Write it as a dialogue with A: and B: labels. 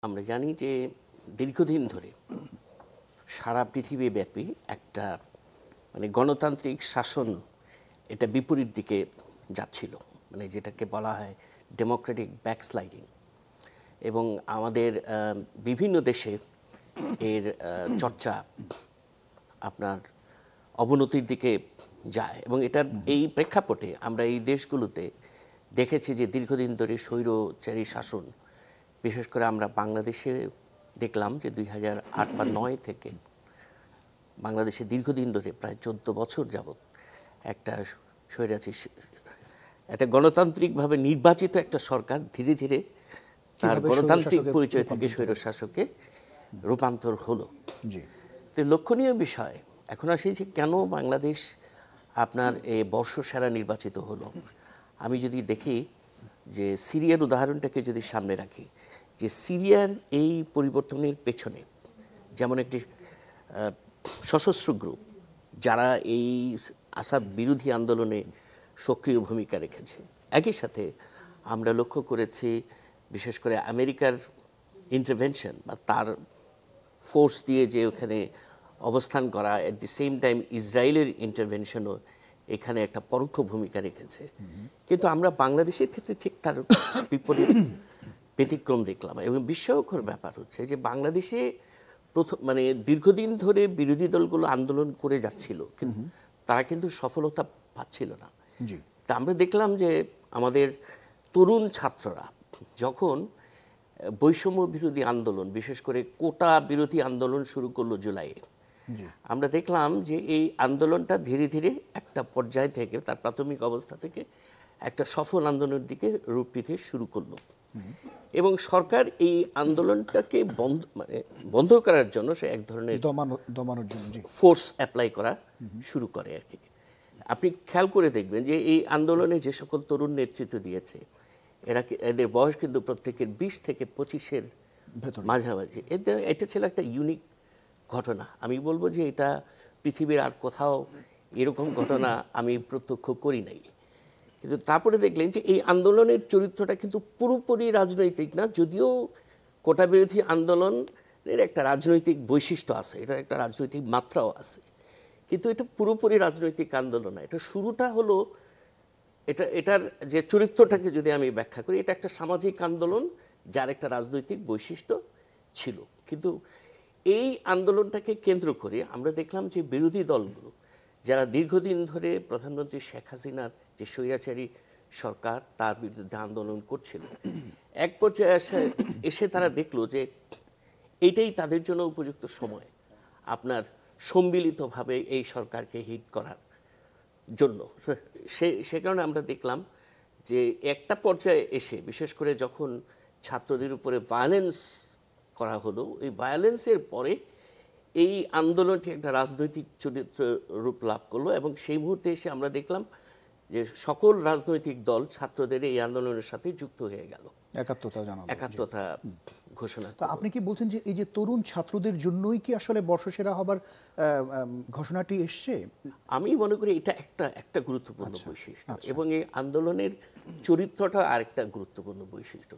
A: আমরা জানি যে দীর্ঘদিন ধরে সারা পৃথিবীব্যাপী একটা মানে গণতান্ত্রিক শাসন এটা বিপরীত দিকে যাচ্ছিল, মানে যেটাকে বলা হয় ডেমোক্রেটিক ব্যাকস্লাইডিং। এবং আমাদের বিভিন্ন দেশে এর চর্চা আপনার অবনতির দিকে যায়, এবং এটার এই প্রেক্ষাপটে আমরা এই দেশগুলোতে দেখেছি যে দীর্ঘদিন ধরে স্বৈরচারী শাসন, বিশেষ করে আমরা বাংলাদেশে দেখলাম যে 2008 বা 2009 থেকে বাংলাদেশে দীর্ঘদিন ধরে প্রায় 14 বছর যাবৎ একটা স্বৈরাচারী, একটা গণতান্ত্রিকভাবে নির্বাচিত একটা সরকার ধীরে ধীরে তার গণতান্ত্রিক পরিচয় থেকে স্বৈরশাসকে রূপান্তর হলো। তো লক্ষণীয় বিষয় এখন আসি যে কেন বাংলাদেশ আপনার এই বর্ষসেরা নির্বাচিত হলো। আমি যদি দেখি যে সিরিয়ার উদাহরণটাকে যদি সামনে রাখি, যে সিরিয়ার এই পরিবর্তনের পেছনে যেমন একটি সশস্ত্র গ্রুপ যারা এই আসাদ বিরোধী আন্দোলনে সক্রিয় ভূমিকা রেখেছে, একই সাথে আমরা লক্ষ্য করেছি বিশেষ করে আমেরিকার ইন্টারভেনশন বা তার ফোর্স দিয়ে যে ওখানে অবস্থান করা, অ্যাট দি সেম টাইম ইসরায়েলের ইন্টারভেনশনও এখানে একটা পরোক্ষ ভূমিকা রেখেছে। কিন্তু আমরা বাংলাদেশের ক্ষেত্রে ঠিক তার বিপরীত ব্যতিক্রম দেখলাম। এবং বিস্ময়কর ব্যাপার হচ্ছে যে বাংলাদেশে প্রথম মানে দীর্ঘদিন ধরে বিরোধী দলগুলো আন্দোলন করে যাচ্ছিল, কিন্তু তারা কিন্তু সফলতা পাচ্ছিল না। তা আমরা দেখলাম যে আমাদের তরুণ ছাত্ররা যখন বৈষম্য বিরোধী আন্দোলন, বিশেষ করে কোটা বিরোধী আন্দোলন শুরু করলো জুলাইয়ে, আমরা দেখলাম যে এই আন্দোলনটা ধীরে ধীরে একটা পর্যায় থেকে তার প্রাথমিক অবস্থা থেকে একটা সফল আন্দোলনের দিকে রূপ নিতে শুরু করলো। এবং সরকার এই আন্দোলনটাকে বন্ধ করার জন্য সে এক ধরনের
B: দমানোর জন্য
A: ফোর্স অ্যাপ্লাই করা শুরু করে আর কি। আপনি খেয়াল করে দেখবেন যে এই আন্দোলনে যে সকল তরুণ নেতৃত্ব দিয়েছে এদের বয়স কিন্তু প্রত্যেকের 20 থেকে 25-এর মাঝামাঝি। এটা ছিল একটা ইউনিক ঘটনা। আমি বলবো যে এটা পৃথিবীর আর কোথাও এরকম ঘটনা আমি প্রত্যক্ষ করি নাই। কিন্তু তারপরে দেখলেন যে এই আন্দোলনের চরিত্রটা কিন্তু পুরোপুরি রাজনৈতিক না, যদিও কোটা বিরোধী আন্দোলনের একটা রাজনৈতিক বৈশিষ্ট্য আছে, এটার একটা রাজনৈতিক মাত্রাও আছে, কিন্তু এটা পুরোপুরি রাজনৈতিক আন্দোলন না। এটা শুরুটা হলো এটার যে চরিত্রটাকে যদি আমি ব্যাখ্যা করি, এটা একটা সামাজিক আন্দোলন যার একটা রাজনৈতিক বৈশিষ্ট্য ছিল। কিন্তু এই আন্দোলনটাকে কেন্দ্র করে আমরা দেখলাম যে বিরোধী দলগুলো যারা দীর্ঘদিন ধরে প্রধানমন্ত্রী শেখ হাসিনার যে স্বৈরাচারী সরকার তার বিরুদ্ধে আন্দোলন করছিল, এক পর্যায়ে এসে তারা দেখলো যে এইটাই তাদের জন্য উপযুক্ত সময় আপনার সম্মিলিতভাবে এই সরকারকে হিট করার জন্য। সে কারণে আমরা দেখলাম যে একটা পর্যায়ে এসে বিশেষ করে যখন ছাত্রদের উপরে ভায়োলেন্স করা হলো, ওই ভায়োলেন্সের পরে এই আন্দোলনটি একটা রাজনৈতিক চরিত্র রূপ লাভ করলো। এবং সেই মুহূর্তে এসে আমরা দেখলাম যে সকল রাজনৈতিক দল ছাত্রদের এই আন্দোলনের সাথে যুক্ত হয়ে গেল, একাত্মতা ঘোষণা।
B: তো আপনি কি বলছেন যে এই যে তরুণ ছাত্রদের জন্যই কি আসলে বর্ষসেরা হবার ঘোষণাটি এসছে?
A: আমি মনে করি এটা একটা গুরুত্বপূর্ণ বৈশিষ্ট্য, এবং এই আন্দোলনের চরিত্রটা আরেকটা গুরুত্বপূর্ণ বৈশিষ্ট্য।